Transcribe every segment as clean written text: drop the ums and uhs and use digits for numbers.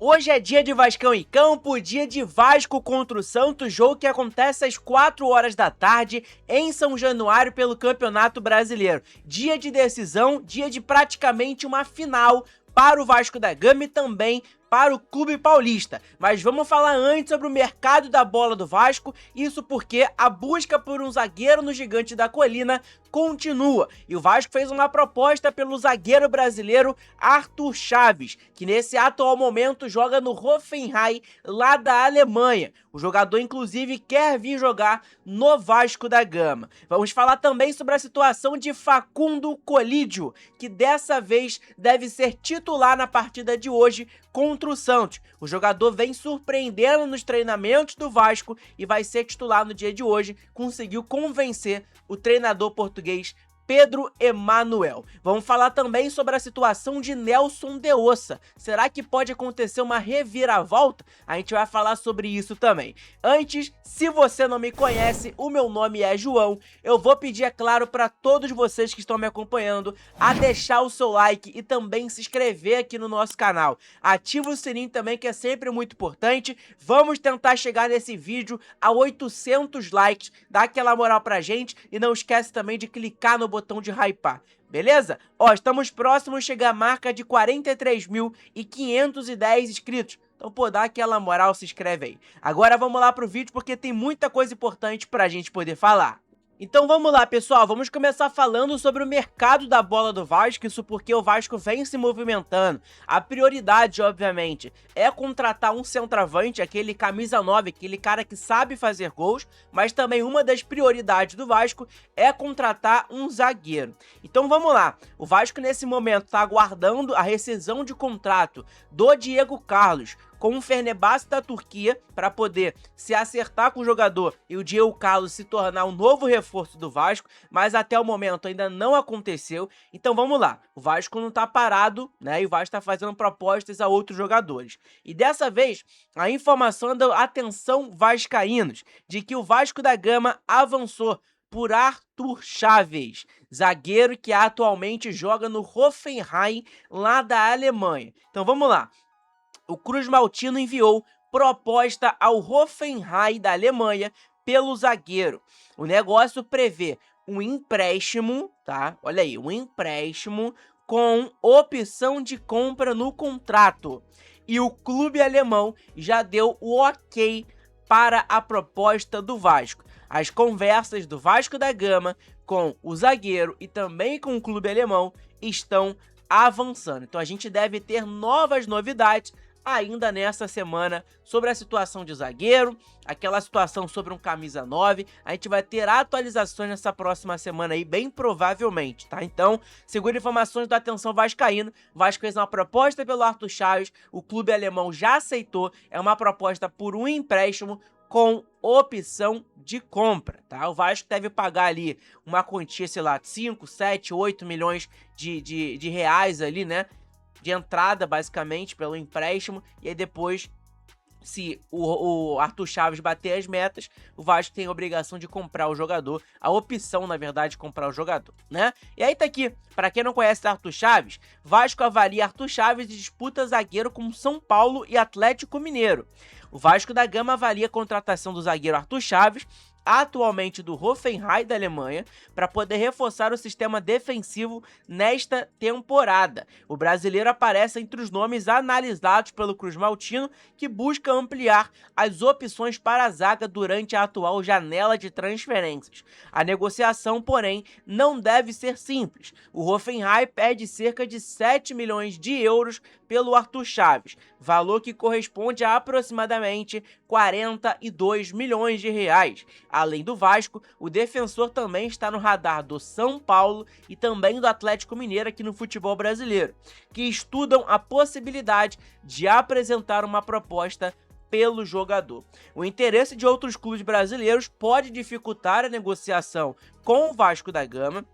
Hoje é dia de Vascão em campo, dia de Vasco contra o Santos, jogo que acontece às 4 horas da tarde em São Januário pelo Campeonato Brasileiro. Dia de decisão, dia de praticamente uma final para o Vasco da Gama e também para o Clube Paulista. Mas vamos falar antes sobre o mercado da bola do Vasco, isso porque a busca por um zagueiro no Gigante da Colina continua. E o Vasco fez uma proposta pelo zagueiro brasileiro Arthur Chaves, que nesse atual momento joga no Hoffenheim, lá da Alemanha. O jogador, inclusive, quer vir jogar no Vasco da Gama. Vamos falar também sobre a situação de Facundo Colídio, que dessa vez deve ser titular na partida de hoje contra o Santos. O jogador vem surpreendendo nos treinamentos do Vasco e vai ser titular no dia de hoje. Conseguiu convencer o treinador português Pedro Emanuel. Vamos falar também sobre a situação de Nelson de Ossa. Será que pode acontecer uma reviravolta? A gente vai falar sobre isso também. Antes, se você não me conhece, o meu nome é João. Eu vou pedir, é claro, para todos vocês que estão me acompanhando a deixar o seu like e também se inscrever aqui no nosso canal. Ativa o sininho também, que é sempre muito importante. Vamos tentar chegar nesse vídeo a 800 likes. Dá aquela moral pra gente e não esquece também de clicar no botão de hypar, beleza? Ó, estamos próximos de chegar à marca de 43.510 inscritos. Então, pô, dá aquela moral, se inscreve aí. Agora vamos lá pro vídeo porque tem muita coisa importante pra gente poder falar. Então vamos lá, pessoal, vamos começar falando sobre o mercado da bola do Vasco, isso porque o Vasco vem se movimentando. A prioridade, obviamente, é contratar um centroavante, aquele camisa 9, aquele cara que sabe fazer gols, mas também uma das prioridades do Vasco é contratar um zagueiro. Então vamos lá, o Vasco nesse momento está aguardando a rescisão de contrato do Diego Carlos com o Fenerbahçe da Turquia para poder se acertar com o jogador e o Diego Carlos se tornar um novo reforço do Vasco, mas até o momento ainda não aconteceu. Então vamos lá, o Vasco não tá parado, né? E o Vasco tá fazendo propostas a outros jogadores. E dessa vez, a informação da atenção vascaínos de que o Vasco da Gama avançou por Arthur Chaves, zagueiro que atualmente joga no Hoffenheim, lá da Alemanha. Então vamos lá. O Cruz Maltino enviou proposta ao Hoffenheim da Alemanha pelo zagueiro. O negócio prevê um empréstimo, tá? Olha aí, um empréstimo com opção de compra no contrato. E o clube alemão já deu o ok para a proposta do Vasco. As conversas do Vasco da Gama com o zagueiro e também com o clube alemão estão avançando. Então a gente deve ter novas novidades ainda nessa semana sobre a situação de zagueiro, aquela situação sobre um camisa 9, a gente vai ter atualizações nessa próxima semana aí, bem provavelmente, tá? Então, segundo informações da Atenção Vascaíno, o Vasco fez uma proposta pelo Arthur Chaves, o clube alemão já aceitou, é uma proposta por um empréstimo com opção de compra, tá? O Vasco deve pagar ali uma quantia, sei lá, 5, 7, 8 milhões de reais ali, né? De entrada, basicamente, pelo empréstimo, e aí depois, se o Arthur Chaves bater as metas, o Vasco tem a obrigação de comprar o jogador, a opção, na verdade, de comprar o jogador, né? E aí tá aqui, pra quem não conhece Arthur Chaves, Vasco avalia Arthur Chaves e disputa zagueiro com São Paulo e Atlético Mineiro. O Vasco da Gama avalia a contratação do zagueiro Arthur Chaves, atualmente do Hoffenheim da Alemanha, para poder reforçar o sistema defensivo nesta temporada. O brasileiro aparece entre os nomes analisados pelo Cruz Maltino, que busca ampliar as opções para a zaga durante a atual janela de transferências. A negociação, porém, não deve ser simples. O Hoffenheim pede cerca de 7 milhões de euros pelo Arthur Chaves, valor que corresponde a aproximadamente 42 milhões de reais. Além do Vasco, o defensor também está no radar do São Paulo e também do Atlético Mineiro aqui no futebol brasileiro, que estudam a possibilidade de apresentar uma proposta pelo jogador. O interesse de outros clubes brasileiros pode dificultar a negociação com o Vasco da Gama.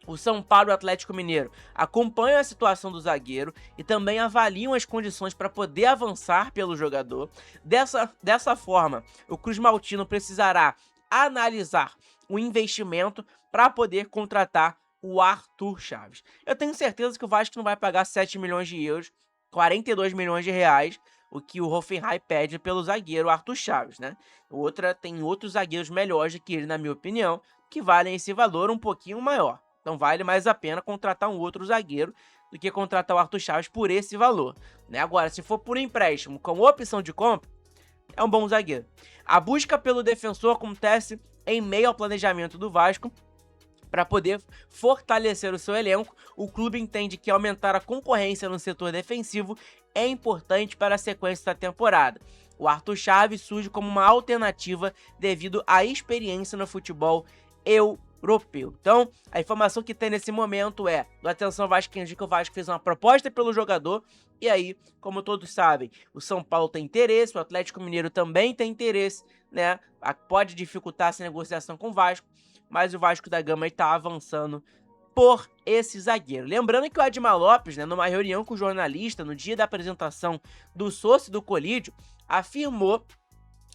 O São Paulo e o Atlético Mineiro acompanham a situação do zagueiro e também avaliam as condições para poder avançar pelo jogador. Dessa forma, o Cruz Maltino precisará analisar o investimento para poder contratar o Arthur Chaves. Eu tenho certeza que o Vasco não vai pagar 7 milhões de euros 42 milhões de reais, o que o Hoffenheim pede pelo zagueiro Arthur Chaves, né? Tem outros zagueiros melhores que ele, na minha opinião, que valem esse valor um pouquinho maior. Então vale mais a pena contratar um outro zagueiro do que contratar o Arthur Chaves por esse valor, né? Agora, se for por empréstimo com opção de compra, é um bom zagueiro. A busca pelo defensor acontece em meio ao planejamento do Vasco para poder fortalecer o seu elenco. O clube entende que aumentar a concorrência no setor defensivo é importante para a sequência da temporada. O Arthur Chaves surge como uma alternativa devido à experiência no futebol europeu. Então, a informação que tem nesse momento é do Atenção Vascaínos de que o Vasco fez uma proposta pelo jogador, e aí, como todos sabem, o São Paulo tem interesse, o Atlético Mineiro também tem interesse, né? Pode dificultar essa negociação com o Vasco, mas o Vasco da Gama está avançando por esse zagueiro. Lembrando que o Admar Lopes, né, numa reunião com o jornalista, no dia da apresentação do sócio do Colídio, afirmou,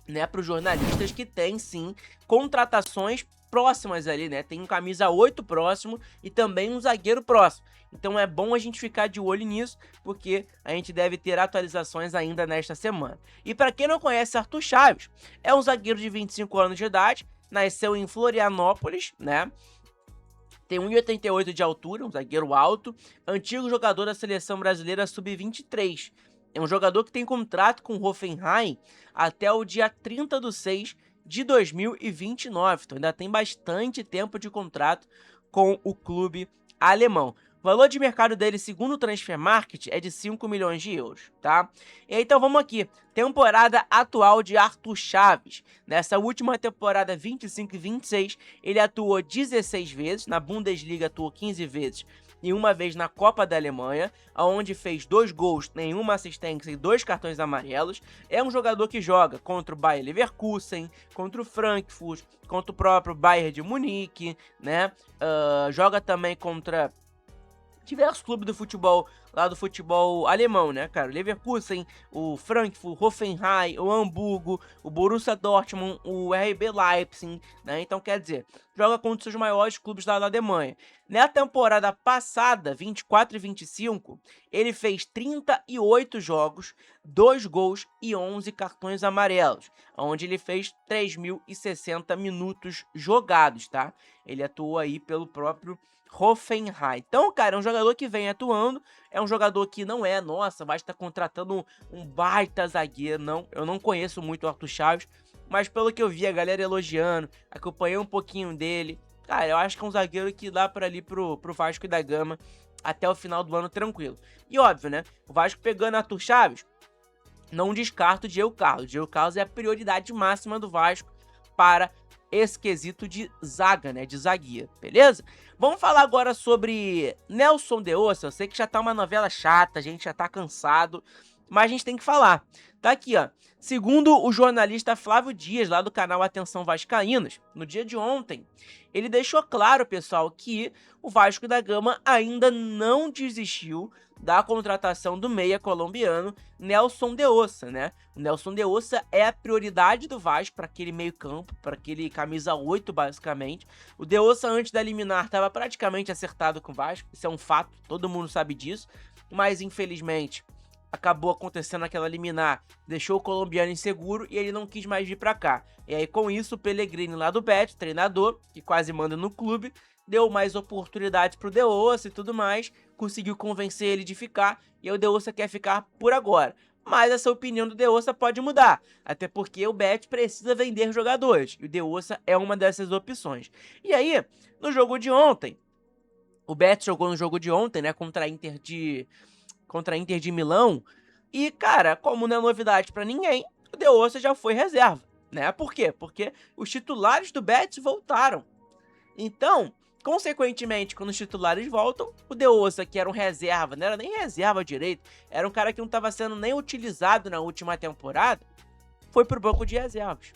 né, para os jornalistas que tem sim contratações próximas ali, né? Tem um camisa 8 próximo e também um zagueiro próximo. Então é bom a gente ficar de olho nisso, porque a gente deve ter atualizações ainda nesta semana. E para quem não conhece Arthur Chaves, é um zagueiro de 25 anos de idade, nasceu em Florianópolis, né? Tem 1,88 de altura, um zagueiro alto, antigo jogador da seleção brasileira sub-23. É um jogador que tem contrato com o Hoffenheim até o dia 30/6 de 2029. Então ainda tem bastante tempo de contrato com o clube alemão. O valor de mercado dele, segundo o Transfermarkt, é de 5 milhões de euros, tá? E aí, então vamos aqui. Temporada atual de Arthur Chaves. Nessa última temporada 25 e 26, ele atuou 16 vezes, na Bundesliga atuou 15 vezes e uma vez na Copa da Alemanha, onde fez 2 gols, nenhuma assistência e 2 cartões amarelos. É um jogador que joga contra o Bayer Leverkusen, contra o Frankfurt, contra o próprio Bayern de Munique, né? Joga também contra diversos clubes do futebol, lá do futebol alemão, né, cara? O Leverkusen, o Frankfurt, o Hoffenheim, o Hamburgo, o Borussia Dortmund, o RB Leipzig, né? Então, quer dizer, joga contra os seus maiores clubes lá da Alemanha. Na temporada passada, 24 e 25, ele fez 38 jogos, 2 gols e 11 cartões amarelos, onde ele fez 3.060 minutos jogados, tá? Ele atuou aí pelo próprio Hoffenheim. Então, cara, é um jogador que vem atuando, é um jogador que não é, nossa, vai estar contratando um baita zagueiro, não. Eu não conheço muito o Arthur Chaves, mas pelo que eu vi a galera elogiando, acompanhei um pouquinho dele, cara, eu acho que é um zagueiro que dá pra ali pro Vasco da Gama até o final do ano tranquilo. E óbvio, né, o Vasco pegando Arthur Chaves, não descarta o Diego Carlos. O Diego Carlos é a prioridade máxima do Vasco para esse quesito de zaga, né, de zagueiro, beleza? Vamos falar agora sobre Nelson de Ossa. Eu sei que já tá uma novela chata, a gente já tá cansado, mas a gente tem que falar. Tá aqui, ó. Segundo o jornalista Flávio Dias, lá do canal Atenção Vascaínos, no dia de ontem, ele deixou claro, pessoal, que o Vasco da Gama ainda não desistiu da contratação do meia colombiano Nelson de Ossa, né? O Nelson de Ossa é a prioridade do Vasco para aquele meio-campo, para aquele camisa 8, basicamente. O de Ossa, antes da liminar, estava praticamente acertado com o Vasco, isso é um fato, todo mundo sabe disso, mas infelizmente acabou acontecendo aquela liminar, deixou o colombiano inseguro e ele não quis mais vir para cá. E aí, com isso, o Pellegrini lá do Betis, treinador, que quase manda no clube, deu mais oportunidades pro De Ossa e tudo mais, conseguiu convencer ele de ficar, e aí o De Ossa quer ficar por agora. Mas essa opinião do De Ossa pode mudar, até porque o Betis precisa vender jogadores, e o De Ossa é uma dessas opções. E aí, no jogo de ontem, o Betis jogou no jogo de ontem, né, contra a Inter de Milão, e cara, como não é novidade pra ninguém, o De Ossa já foi reserva, né? Por quê? Porque os titulares do Betis voltaram. Então, consequentemente, quando os titulares voltam, o De Ossa, que era um reserva, não era nem reserva direito, era um cara que não estava sendo nem utilizado na última temporada, foi pro banco de reservas.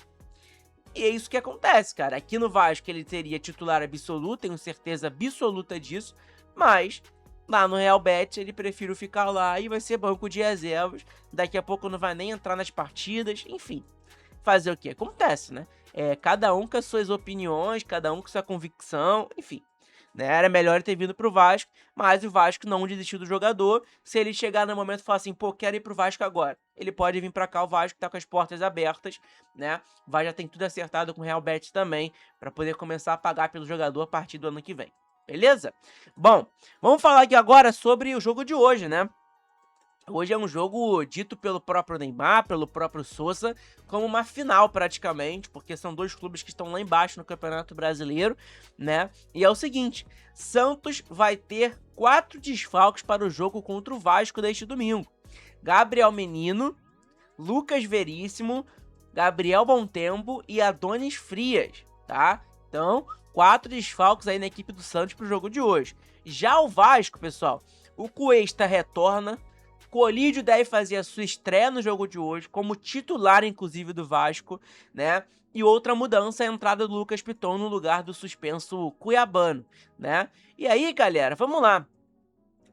E é isso que acontece, cara. Aqui no Vasco ele teria titular absoluto, tenho certeza absoluta disso, mas lá no Real Betis ele prefere ficar lá e vai ser banco de reservas, daqui a pouco não vai nem entrar nas partidas, enfim. Fazer o que? Acontece, né? Cada um com as suas opiniões, cada um com sua convicção, enfim. né? Era melhor ter vindo pro Vasco, mas o Vasco não desistiu do jogador. Se ele chegar no momento e falar assim, pô, quero ir pro Vasco agora, ele pode vir pra cá, o Vasco tá com as portas abertas, né? O Vasco já tem tudo acertado com o Real Betis também, pra poder começar a pagar pelo jogador a partir do ano que vem. Beleza? Bom, vamos falar aqui agora sobre o jogo de hoje, né? Hoje é um jogo dito pelo próprio Neymar, pelo próprio Sousa, como uma final praticamente, porque são dois clubes que estão lá embaixo no Campeonato Brasileiro, né? E é o seguinte, Santos vai ter 4 desfalques para o jogo contra o Vasco deste domingo. Gabriel Menino, Lucas Veríssimo, Gabriel Bontempo e Adonis Frias, tá? Então, 4 desfalques aí na equipe do Santos pro jogo de hoje. Já o Vasco, pessoal, o Cuesta retorna, Colídio deve fazer a sua estreia no jogo de hoje, como titular, inclusive, do Vasco, né? E outra mudança é a entrada do Lucas Piton no lugar do suspenso cuiabano, né? E aí, galera, vamos lá.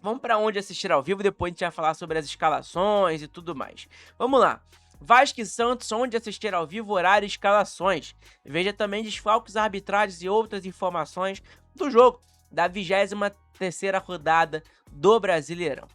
Vamos para onde assistir ao vivo, depois a gente vai falar sobre as escalações e tudo mais. Vamos lá. Vasco e Santos, onde assistir ao vivo, horário e escalações. Veja também desfalques arbitrais e outras informações do jogo da 23ª rodada do Brasileirão.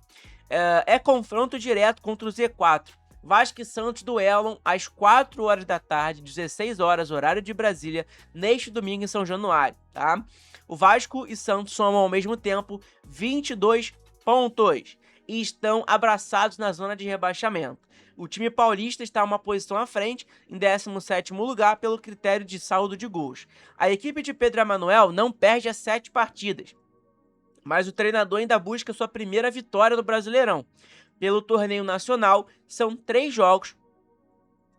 É confronto direto contra o Z4. Vasco e Santos duelam às 4 horas da tarde, 16 horas, horário de Brasília, neste domingo em São Januário, tá? O Vasco e Santos somam ao mesmo tempo 22 pontos e estão abraçados na zona de rebaixamento. O time paulista está uma posição à frente, em 17º lugar, pelo critério de saldo de gols. A equipe de Pedro Emanuel não perde há 7 partidas, mas o treinador ainda busca sua primeira vitória no Brasileirão. Pelo torneio nacional, são 3 jogos,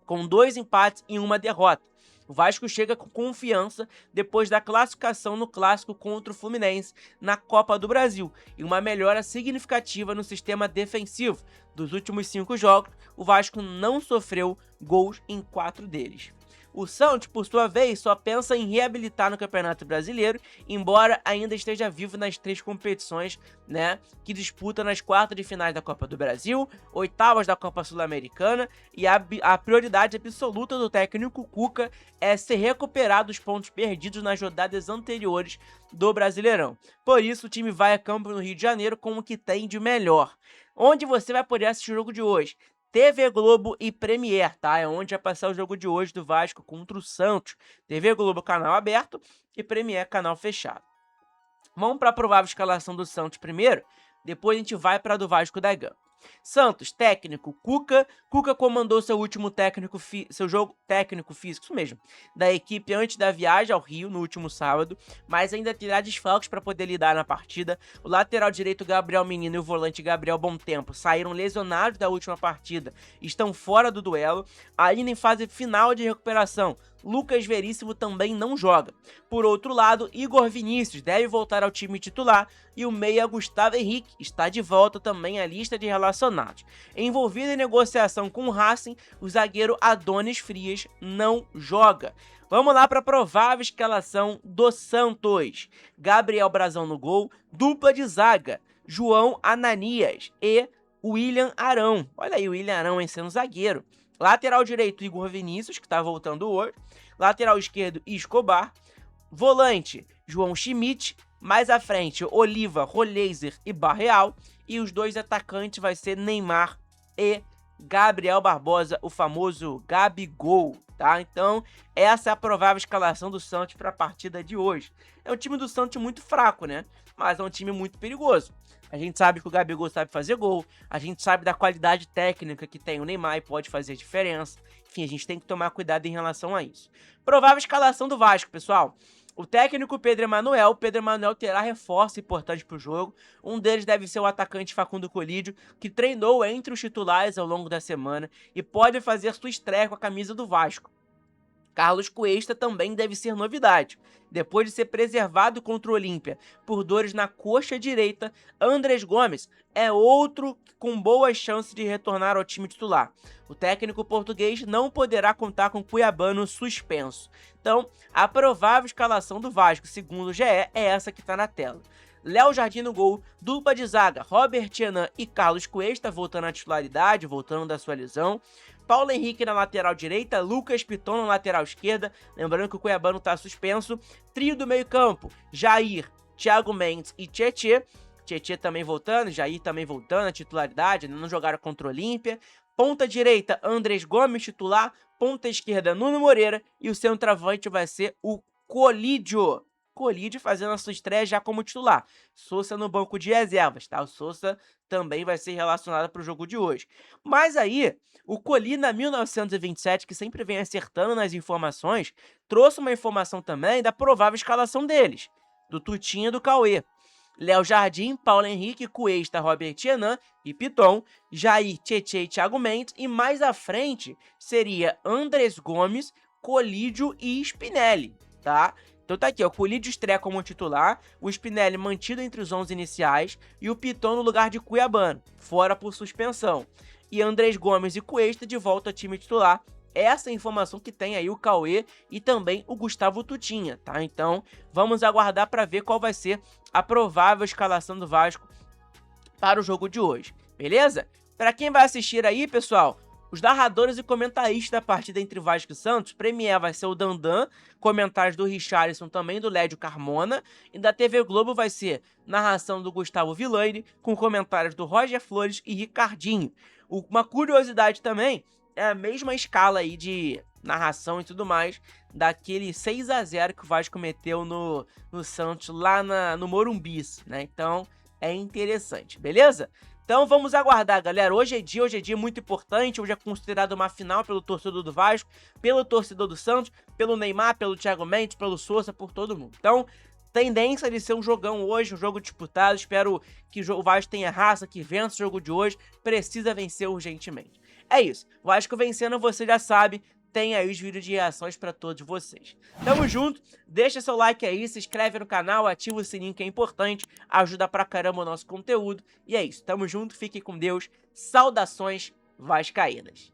com 2 empates e 1 derrota. O Vasco chega com confiança depois da classificação no clássico contra o Fluminense na Copa do Brasil e uma melhora significativa no sistema defensivo. Dos últimos 5 jogos, o Vasco não sofreu gols em 4 deles. O Santos, por sua vez, só pensa em reabilitar no Campeonato Brasileiro, embora ainda esteja vivo nas 3 competições, né, que disputa nas quartas de finais da Copa do Brasil, oitavas da Copa Sul-Americana, e a prioridade absoluta do técnico Cuca é se recuperar dos pontos perdidos nas rodadas anteriores do Brasileirão. Por isso, o time vai a campo no Rio de Janeiro com o que tem de melhor. Onde você vai poder assistir o jogo de hoje? TV Globo e Premier, tá? É onde vai passar o jogo de hoje do Vasco contra o Santos. TV Globo, canal aberto, e Premier, canal fechado. Vamos para a provável escalação do Santos primeiro, depois a gente vai para a do Vasco da Gama. Santos, técnico, Cuca. Cuca comandou seu jogo técnico físico, isso mesmo, da equipe antes da viagem ao Rio no último sábado, mas ainda terá desfalques para poder lidar na partida. O lateral direito Gabriel Menino e o volante Gabriel Bontempo saíram lesionados da última partida, estão fora do duelo, ainda em fase final de recuperação. Lucas Veríssimo também não joga. Por outro lado, Igor Vinícius deve voltar ao time titular e o meia Gustavo Henrique está de volta também à lista de relacionados. Envolvido em negociação com o Racing, o zagueiro Adonis Frias não joga. Vamos lá para a provável escalação do Santos. Gabriel Brazão no gol, dupla de zaga, João Ananias e William Arão. Olha aí o William Arão sendo zagueiro. Lateral direito, Igor Vinícius, que está voltando hoje. Lateral esquerdo, Escobar. Volante, João Schmidt. Mais à frente, Oliva, Roleiser e Barreal. E os 2 atacantes vai ser Neymar e Gabriel Barbosa, o famoso Gabigol, tá? Então, essa é a provável escalação do Santos para a partida de hoje. É um time do Santos muito fraco, né? Mas é um time muito perigoso. A gente sabe que o Gabigol sabe fazer gol, a gente sabe da qualidade técnica que tem o Neymar e pode fazer diferença. Enfim, a gente tem que tomar cuidado em relação a isso. Provável escalação do Vasco, pessoal. O técnico Pedro Emanuel terá reforço importante para o jogo. Um deles deve ser o atacante Facundo Colídio, que treinou entre os titulares ao longo da semana e pode fazer sua estreia com a camisa do Vasco. Carlos Cuesta também deve ser novidade. Depois de ser preservado contra o Olímpia por dores na coxa direita, Andrés Gomes é outro com boas chances de retornar ao time titular. O técnico português não poderá contar com Cuiabano suspenso. Então, a provável escalação do Vasco, segundo o GE, é essa que está na tela. Léo Jardim no gol, dupla de zaga, Robert Renan e Carlos Cuesta voltando à titularidade, voltando da sua lesão. Paulo Henrique na lateral direita, Lucas Piton na lateral esquerda, lembrando que o Cuiabano está suspenso. Trio do meio campo, Jair, Thiago Mendes e Tietê. Tietê também voltando, Jair também voltando à titularidade, não jogaram contra o Olímpia. Ponta direita, Andrés Gomes, titular. Ponta esquerda, Nuno Moreira. E o centroavante vai ser o Colídio. Colídio fazendo a sua estreia já como titular. Sousa no banco de reservas, tá? O Sousa também vai ser relacionado para o jogo de hoje. Mas aí, o Colina 1927, que sempre vem acertando nas informações, trouxe uma informação também da provável escalação deles, do Tutinha e do Cauê. Léo Jardim, Paulo Henrique, Cuesta, Robert Renan e Piton, Jair, Tietê e Thiago Mendes, e mais à frente seria Andrés Gomes, Colídio e Spinelli, tá? Então tá aqui, ó, o Colídio estreia como titular, o Spinelli mantido entre os 11 iniciais e o Piton no lugar de Cuiabano, fora por suspensão. E Andrés Gomes e Cuesta de volta ao time titular. Essa é a informação que tem aí o Cauê e também o Gustavo Tutinha, tá? Então, vamos aguardar para ver qual vai ser a provável escalação do Vasco para o jogo de hoje, beleza? Para quem vai assistir aí, pessoal, os narradores e comentaristas da partida entre Vasco e Santos, Premier vai ser o Dandan, comentários do Richarlison também, do Lédio Carmona, e da TV Globo vai ser narração do Gustavo Villaine, com comentários do Roger Flores e Ricardinho. Uma curiosidade também é a mesma escala aí de narração e tudo mais daquele 6-0 que o Vasco meteu no Santos lá no Morumbi, né? Então é interessante, beleza? Então vamos aguardar, galera. Hoje é dia muito importante. Hoje é considerado uma final pelo torcedor do Vasco, pelo torcedor do Santos, pelo Neymar, pelo Thiago Mendes, pelo Sousa, por todo mundo. Então, tendência de ser um jogão hoje, um jogo disputado. Espero que o Vasco tenha raça, que vença o jogo de hoje. Precisa vencer urgentemente. É isso. Vasco vencendo, você já sabe. Tem aí os vídeos de reações pra todos vocês. Tamo junto, deixa seu like aí, se inscreve no canal, ativa o sininho que é importante, ajuda pra caramba o nosso conteúdo. E é isso, tamo junto, fique com Deus, saudações vascaínas.